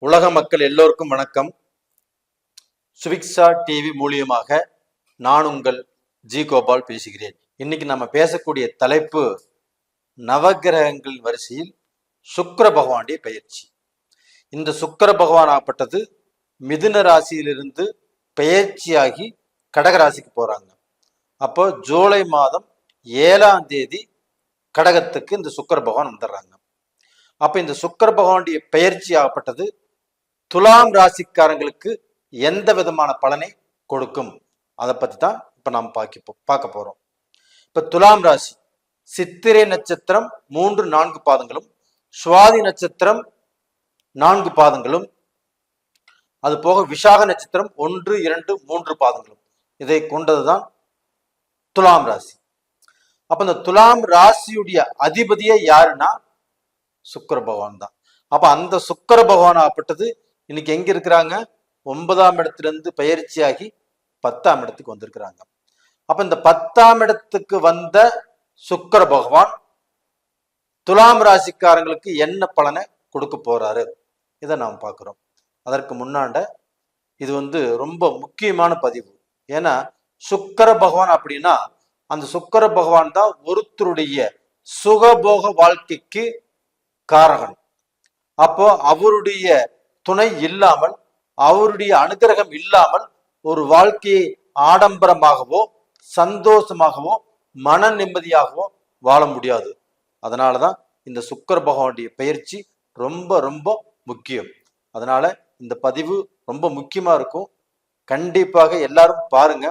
உலக மக்கள் எல்லோருக்கும் வணக்கம். சுவிக்ஷா டிவி மூலியமாக நான் உங்கள் ஜி கோபால் பேசுகிறேன். இன்னைக்கு நம்ம பேசக்கூடிய தலைப்பு நவகிரகங்கள் வரிசையில் சுக்கிர பகவானுடைய பயிற்சி. இந்த சுக்கிர பகவான் ஆகப்பட்டது மிதுன ராசியிலிருந்து பெயர்ச்சியாகி கடகராசிக்கு போறாங்க. அப்போ ஜூலை மாதம் 7ஆம் தேதி கடகத்துக்கு இந்த சுக்கிர பகவான் வந்துடுறாங்க. அப்ப இந்த சுக்கிர பகவானுடைய பெயர்ச்சி ஆகப்பட்டது துலாம் ராசிக்காரங்களுக்கு எந்த விதமான பலனை கொடுக்கும், அதை பத்தி தான் இப்ப நாம் பார்க்க போறோம். இப்ப துலாம் ராசி சித்திரை நட்சத்திரம் 3-4 பாதங்களும், சுவாதி நட்சத்திரம் 4 பாதங்களும், அது போக விசாக நட்சத்திரம் 1-2-3 பாதங்களும், இதை கொண்டதுதான் துலாம் ராசி. அப்ப இந்த துலாம் ராசியுடைய அதிபதியே யாருன்னா சுக்கிர பகவான் தான். அப்ப அந்த சுக்கிர பகவான் ஆகப்பட்டது இன்னைக்கு எங்க இருக்கிறாங்க? 9ஆம் இடத்திலிருந்து பயிற்சியாகி 10ஆம் இடத்துக்கு வந்திருக்கிறாங்க. அப்ப இந்த 10ஆம் இடத்துக்கு வந்த சுக்கிர பகவான் துலாம் ராசிக்காரங்களுக்கு என்ன பலனை கொடுக்க போறாரு, இதை நாம் பார்க்கிறோம். அதற்கு முன்னாண்ட இது ரொம்ப முக்கியமான பதிவு. ஏன்னா சுக்கிர பகவான் அப்படின்னா அந்த சுக்கிர பகவான் தான் ஒருத்தருடைய சுகபோக வாழ்க்கைக்கு காரகன். அப்போ அவருடைய துணை இல்லாமல், அவருடைய அனுகிரகம் இல்லாமல் ஒரு வாழ்க்கையை ஆடம்பரமாகவோ சந்தோஷமாகவோ மன நிம்மதியாகவோ வாழ முடியாது. அதனாலதான் இந்த சுக்கிர பகவானுடைய பயிற்சி ரொம்ப ரொம்ப முக்கியம். அதனால இந்த பதிவு ரொம்ப முக்கியமா இருக்கும். கண்டிப்பாக எல்லாரும் பாருங்க,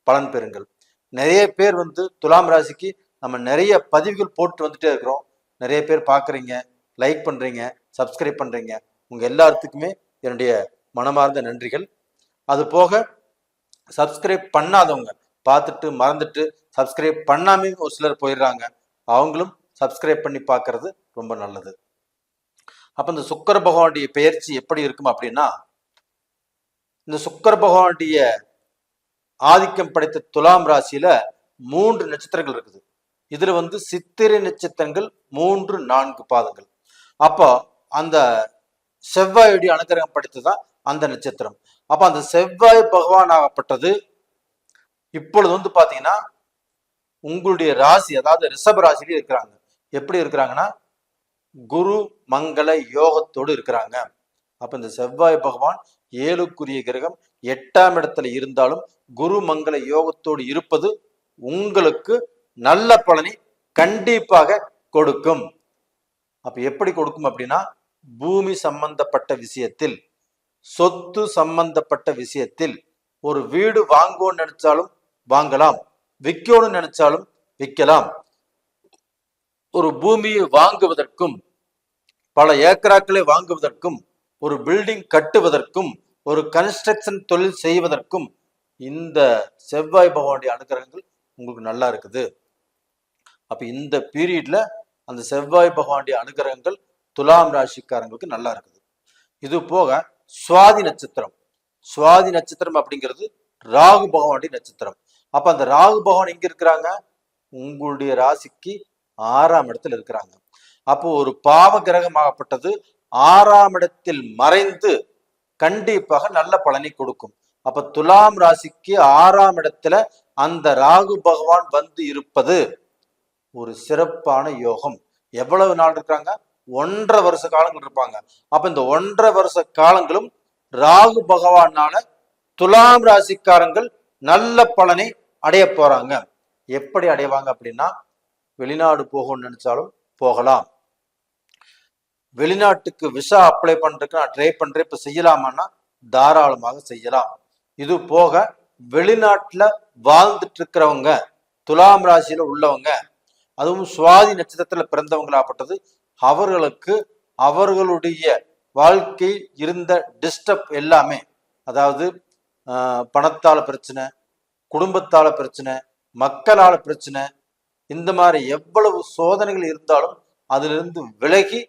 பலன் பெறுங்கள். நிறைய பேர் துலாம் ராசிக்கு நம்ம நிறைய பதிவுகள் போட்டு வந்துட்டே இருக்கிறோம். நிறைய பேர் பாக்குறீங்க, லைக் பண்றீங்க, சப்ஸ்கிரைப் பண்றீங்க. உங்க எல்லாத்துக்குமே என்னுடைய மனமார்ந்த நன்றிகள். அது போக சப்ஸ்கிரைப் பண்ணாதவங்க, பார்த்துட்டு மறந்துட்டு சப்ஸ்கிரைப் பண்ணாமே ஒரு சிலர் போயிடுறாங்க. அவங்களும் சப்ஸ்கிரைப் பண்ணி பார்க்கறது ரொம்ப நல்லது. அப்ப இந்த சுக்கிர பகவானுடைய பெயர்ச்சி எப்படி இருக்கும் அப்படின்னா, இந்த சுக்கிர பகவானுடைய ஆதிக்கம் படைத்த துலாம் ராசியில 3 நட்சத்திரங்கள் இருக்குது. இதுல சித்திரை நட்சத்திரங்கள் 3-4 பாதங்கள். அப்போ அந்த செவ்வாயுடைய அனுகிரகம் படைத்ததான் அந்த நட்சத்திரம். அப்ப அந்த செவ்வாய் பகவான் ஆகப்பட்டது இப்பொழுது பாத்தீங்கன்னா உங்களுடைய ராசி, அதாவது ரிஷப ராசியில இருக்கிறாங்க. எப்படி இருக்கிறாங்கன்னா குரு மங்கள யோகத்தோடு இருக்கிறாங்க. அப்ப இந்த செவ்வாய் பகவான் 7க்குரிய கிரகம் 8ஆம் இடத்துல இருந்தாலும் குரு மங்கள யோகத்தோடு இருப்பது உங்களுக்கு நல்ல பலனை கண்டிப்பாக கொடுக்கும். அப்ப எப்படி கொடுக்கும் அப்படின்னா, பூமி சம்பந்தப்பட்ட விஷயத்தில், சொத்து சம்பந்தப்பட்ட விஷயத்தில், ஒரு வீடு வாங்குவோன்னு நினைச்சாலும் வாங்கலாம், விற்கணும்னு நினைச்சாலும் விற்கலாம். ஒரு பூமியை வாங்குவதற்கும், பல ஏக்கராக்களை வாங்குவதற்கும், ஒரு பில்டிங் கட்டுவதற்கும், ஒரு கன்ஸ்ட்ரக்ஷன் தொழில் செய்வதற்கும் இந்த செவ்வாய் பகவானுடைய அனுகிரகங்கள் உங்களுக்கு நல்லா இருக்குது. அப்ப இந்த பீரியட்ல அந்த செவ்வாய் பகவானுடைய அனுகிரகங்கள் துலாம் ராசிக்காரங்களுக்கு நல்லா இருக்குது. இது போக சுவாதி நட்சத்திரம், சுவாதி நட்சத்திரம் அப்படிங்கிறது ராகு பகவானுடைய நட்சத்திரம். அப்ப அந்த ராகு பகவான் எங்க இருக்கிறாங்க? உங்களுடைய ராசிக்கு 6ஆம் இடத்தில் இருக்கிறாங்க. அப்போ ஒரு பாவ கிரகமாகப்பட்டது 6ஆம் இடத்தில் மறைந்து கண்டிப்பாக நல்ல பலனை கொடுக்கும். அப்ப துலாம் ராசிக்கு 6ஆம் இடத்துல அந்த ராகு பகவான் இருப்பது ஒரு சிறப்பான யோகம். எவ்வளவு நாள் இருக்கிறாங்க? 1.5 வருஷ காலங்கள் இருப்பாங்க. அப்ப இந்த 1.5 வருஷ காலங்களும் ராகு பகவானால துலாம் ராசிக்காரங்கள் நல்ல பலனை அடைய போறாங்க. எப்படி அடைவாங்க அப்படின்னா, வெளிநாடு போகணும்னு நினைச்சாலும் போகலாம். வெளிநாட்டுக்கு விசா அப்ளை பண்றதுக்கு நான் ட்ரை பண்றேன், இப்ப செய்யலாமான்னா தாராளமாக செய்யலாம். இது போக வெளிநாட்டுல வாழ்ந்துட்டு இருக்கிறவங்க, துலாம் ராசியில உள்ளவங்க, அதுவும் சுவாதி நட்சத்திரத்துல பிறந்தவங்களாப்பட்டது, அவர்களுக்கு அவர்களுடைய வாழ்க்கையில் இருந்த டிஸ்டர்ப் எல்லாமே, அதாவது பணத்தால பிரச்சனை, குடும்பத்தால பிரச்சனை, மக்களால பிரச்சனை, இந்த மாதிரி எவ்வளவு சோதனைகள் இருந்தாலும் அதிலிருந்து விலகி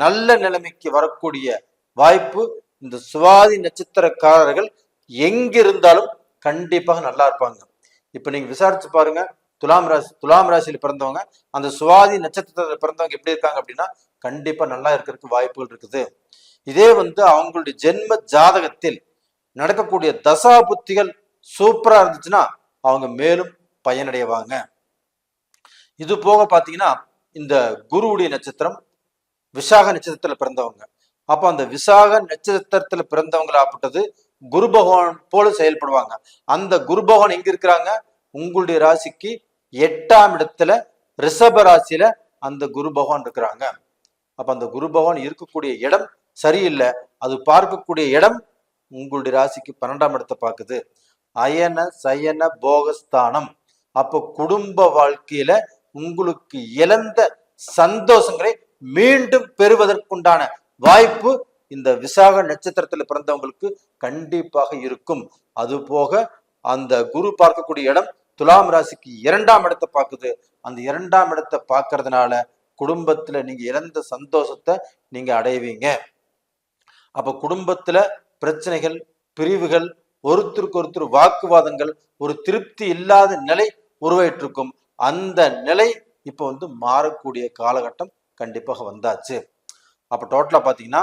நல்ல நிலைமைக்கு வரக்கூடிய வாய்ப்பு இந்த சுவாதி நட்சத்திரக்காரர்கள் எங்கிருந்தாலும் கண்டிப்பாக நல்லா இருப்பாங்க. இப்ப நீங்க விசாரிச்சு பாருங்க, துலாம் ராசியில் பிறந்தவங்க, அந்த சுவாதி நட்சத்திரத்தில் பிறந்தவங்க எப்படி இருக்காங்க அப்படின்னா கண்டிப்பா நல்லா இருக்கிறதுக்கு வாய்ப்புகள் இருக்குது. இதே அவங்களுடைய ஜென்ம ஜாதகத்தில் நடக்கக்கூடிய தசா புத்திகள் சூப்பரா இருந்துச்சுன்னா அவங்க மேலும் பயனடைவாங்க. இது போக பாத்தீங்கன்னா இந்த குருவுடைய நட்சத்திரம் விசாக நட்சத்திரத்துல பிறந்தவங்க. அப்ப அந்த விசாக நட்சத்திரத்துல பிறந்தவங்களாப்பட்டது குரு பகவான் போல செயல்படுவாங்க. அந்த குரு பகவான் எங்க இருக்கிறாங்க? உங்களுடைய ராசிக்கு 8ஆம் இடத்துல ரிஷப ராசியில அந்த குரு பகவான் இருக்கிறாங்க. அப்ப அந்த குரு பகவான் இருக்கக்கூடிய இடம் சரியில்லை. அது பார்க்கக்கூடிய இடம் உங்களுடைய ராசிக்கு 12ஆம் இடத்தை பார்க்குது. அயன சயன போகஸ்தானம். அப்போ குடும்ப வாழ்க்கையில உங்களுக்கு இழந்த சந்தோஷங்களை மீண்டும் பெறுவதற்குண்டான வாய்ப்பு இந்த விசாக நட்சத்திரத்தில் பிறந்தவங்களுக்கு கண்டிப்பாக இருக்கும். அது போக அந்த குரு பார்க்கக்கூடிய இடம் துலாம் ராசிக்கு 2ஆம் இடத்தை பார்க்குது. அந்த 2ஆம் இடத்தை பார்க்கறதுனால குடும்பத்துல நீங்க இழந்த சந்தோஷத்தை நீங்க அடைவீங்க. அப்ப குடும்பத்துல பிரச்சனைகள், பிரிவுகள், ஒருத்தருக்கு ஒருத்தர் வாக்குவாதங்கள், ஒரு திருப்தி இல்லாத நிலை உருவாயிட்டிருக்கும். அந்த நிலை இப்ப மாறக்கூடிய காலகட்டம் கண்டிப்பாக வந்தாச்சு. அப்ப டோட்டலா பாத்தீங்கன்னா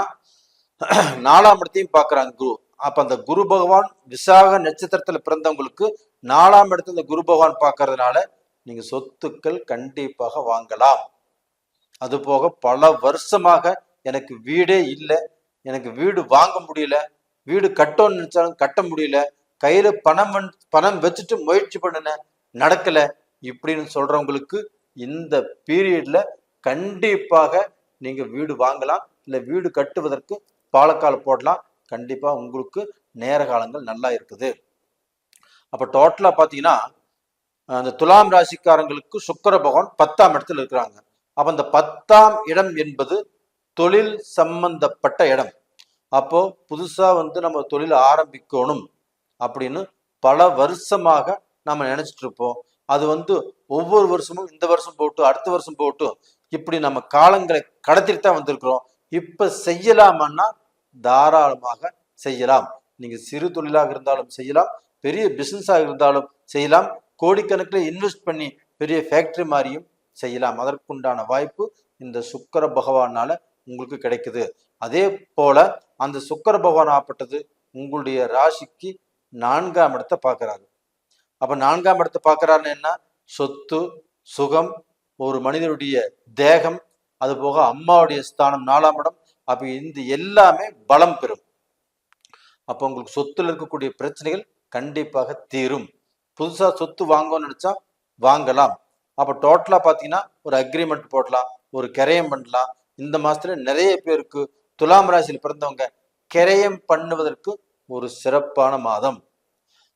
4ஆம் இடத்தையும் பாக்குறாங்க குரு. அப்ப அந்த குரு பகவான் விசாக நட்சத்திரத்துல பிறந்தவங்களுக்கு 4ஆம் இடத்துல இந்த குரு பகவான் பார்க்கறதுனால நீங்க சொத்துக்கள் கண்டிப்பாக வாங்கலாம். அது போக பல வருஷமாக எனக்கு வீடே இல்லை, எனக்கு வீடு வாங்க முடியல, வீடு கட்டணும்னு நினைச்சாலும் கட்ட முடியல, கையில பணம் வச்சுட்டு முயற்சி பண்ணின நடக்கல இப்படின்னு சொல்றவங்களுக்கு இந்த பீரியட்ல கண்டிப்பாக நீங்க வீடு வாங்கலாம், இல்ல வீடு கட்டுவதற்கு பாலக்கால் போடலாம். கண்டிப்பா உங்களுக்கு நேர காலங்கள் நல்லா இருக்குது. அப்ப டோட்டலா பாத்தீங்கன்னா அந்த துலாம் ராசிக்காரங்களுக்கு சுக்கிர பகவான் 10ஆம் இடத்துல இருக்கிறாங்க. அப்ப அந்த 10ஆம் இடம் என்பது தொழில் சம்பந்தப்பட்ட இடம். அப்போ புதுசா நம்ம தொழில் ஆரம்பிக்கணும் அப்படின்னு பல வருஷமாக நம்ம நினைச்சிட்டு இருப்போம். அது ஒவ்வொரு வருஷமும் இந்த வருஷம் போட்டு அடுத்த வருஷம் போட்டு இப்படி நம்ம காலங்களை கடத்திட்டு தான் வந்திருக்கிறோம். இப்ப செய்யலாமான்னா தாராளமாக செய்யலாம். நீங்க சிறு தொழிலாக இருந்தாலும் செய்யலாம், பெரிய பிசினஸாக இருந்தாலும் செய்யலாம், கோடிக்கணக்கில் இன்வெஸ்ட் பண்ணி பெரிய ஃபேக்டரி மாதிரியும் செய்யலாம். அதற்குண்டான வாய்ப்பு இந்த சுக்கிர பகவானால உங்களுக்கு கிடைக்குது. அதே போல அந்த சுக்கிர பகவான் ஆப்பட்டது உங்களுடைய ராசிக்கு 4ஆம் இடத்தை பார்க்கிறாரு. அப்ப 4ஆம் இடத்தை பார்க்கிறாருன்னு என்ன? சொத்து, சுகம், ஒரு மனிதனுடைய தேகம், அது போக அம்மாவுடைய ஸ்தானம் 4ஆம் இடம். அப்ப இந்த எல்லாமே பலம் பெறும். அப்ப உங்களுக்கு சொத்துல இருக்கக்கூடிய பிரச்சனைகள் கண்டிப்பாக தீரும். புதுசா சொத்து வாங்கணும்னு நினைச்சா வாங்கலாம். அப்ப டோட்டலா பாத்தீங்கன்னா ஒரு அக்ரிமெண்ட் போடலாம், ஒரு கிரயம் பண்ணலாம். இந்த மாசத்துல நிறைய பேருக்கு துலாம் ராசியில் பிறந்தவங்க கிரயம் பண்ணுவதற்கு ஒரு சிறப்பான மாதம்.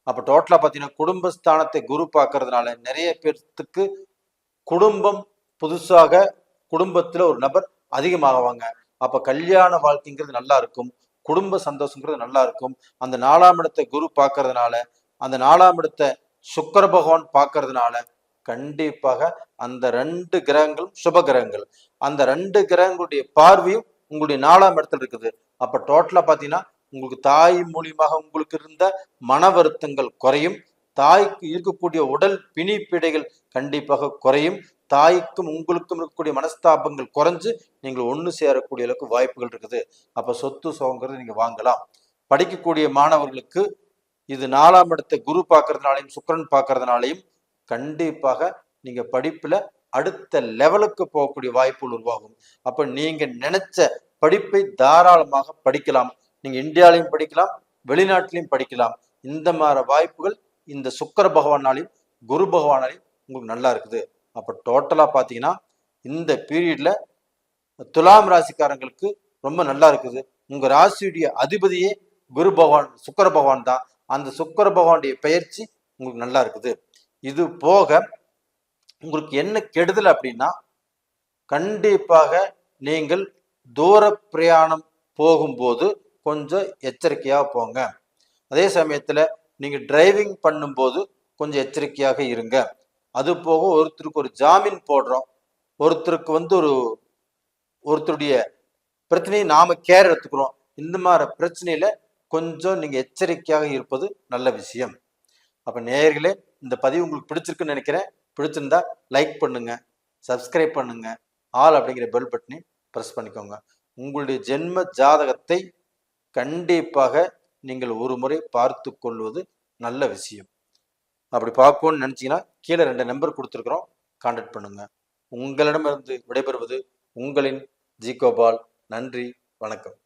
அப்ப டோட்டலா பாத்தீங்கன்னா குடும்பஸ்தானத்தை குரு பார்க்கறதுனால நிறைய பேர்த்துக்கு குடும்பம் புதுசாக குடும்பத்துல ஒரு நபர் அதிகமாகுவாங்க. அப்ப கல்யாண வாழ்க்கைங்கிறது நல்லா இருக்கும், குடும்ப சந்தோஷங்கிறது நல்லா இருக்கும். அந்த 4ஆம் இடத்தை குரு பார்க்கறதுனால, அந்த 4ஆம் இடத்தை சுக்கிர பகவான் பார்க்கறதுனால கண்டிப்பாக அந்த 2 கிரகங்களும் சுப கிரகங்கள். அந்த 2 கிரகங்களுடைய பார்வையும் உங்களுடைய 4ஆம் இடத்துல இருக்குது. அப்ப டோட்டலா பாத்தீங்கன்னா உங்களுக்கு தாய் மூலியமாக உங்களுக்கு இருந்த மன வருத்தங்கள் குறையும், தாய்க்கு இருக்கக்கூடிய உடல் பிணிப்பிடைகள் கண்டிப்பாக குறையும், தாய்க்கும் உங்களுக்கும் இருக்கக்கூடிய மனஸ்தாபங்கள் குறைஞ்சு நீங்கள் ஒன்று சேரக்கூடிய அளவுக்கு வாய்ப்புகள் இருக்குது. அப்ப சொத்து சுகங்கிறது நீங்க வாங்கலாம். படிக்கக்கூடிய மாணவர்களுக்கு இது 4ஆம் இடத்தை குரு பார்க்கறதுனாலையும் சுக்கிரன் பார்க்கறதுனாலையும் கண்டிப்பாக நீங்க படிப்புல அடுத்த லெவலுக்கு போகக்கூடிய வாய்ப்புகள் உருவாகும். அப்ப நீங்க நினைச்ச படிப்பை தாராளமாக படிக்கலாம். நீங்க இந்தியாலையும் படிக்கலாம், வெளிநாட்டிலையும் படிக்கலாம். இந்த மாதிரி வாய்ப்புகள் இந்த சுக்கிர பகவானாலையும் குரு பகவானாலையும் உங்களுக்கு நல்லா இருக்குது. அப்ப டோட்டலா பாத்தீங்கன்னா இந்த பீரியட்ல துலாம் ராசிக்காரங்களுக்கு ரொம்ப நல்லா இருக்குது. உங்க ராசியுடைய அதிபதியே குரு பகவான் சுக்கிர பகவான் தான். அந்த சுக்கிர பகவானுடைய பயிற்சி உங்களுக்கு நல்லா இருக்குது. இது போக உங்களுக்கு என்ன கெடுதல் அப்படின்னா, கண்டிப்பாக நீங்கள் தூர பிரயாணம் போகும்போது கொஞ்சம் எச்சரிக்கையாக போங்க. அதே சமயத்துல நீங்க டிரைவிங் பண்ணும்போது கொஞ்சம் எச்சரிக்கையாக இருங்க. அது போக ஒருத்தருக்கு ஒரு ஜாமீன் போடுறோம், ஒருத்தருக்கு ஒருத்தருடைய பிரச்சனையை நாம கேர் எடுத்துக்கிறோம். இந்த மாதிரி பிரச்சனையில கொஞ்சம் நீங்க எச்சரிக்கையாக இருப்பது நல்ல விஷயம். அப்ப நேயர்களே, இந்த பதிவு உங்களுக்கு பிடிச்சிருக்குன்னு நினைக்கிறேன். பிடிச்சிருந்தா லைக் பண்ணுங்க, சப்ஸ்கிரைப் பண்ணுங்க, ஆல் அப்படிங்கிற பெல் பட்டனை ப்ரெஸ் பண்ணிக்கோங்க. உங்களுடைய ஜென்ம ஜாதகத்தை கண்டிப்பாக நீங்கள் ஒரு முறை பார்த்து கொள்வது நல்ல விஷயம். அப்படி பார்க்கணும்னு நினச்சிங்கன்னா கீழே 2 நம்பர் கொடுத்துருக்குறோம், கான்டாக்ட் பண்ணுங்க. உங்களிடமிருந்து விடைபெறுவது உங்களின் ஜி கோபால். நன்றி, வணக்கம்.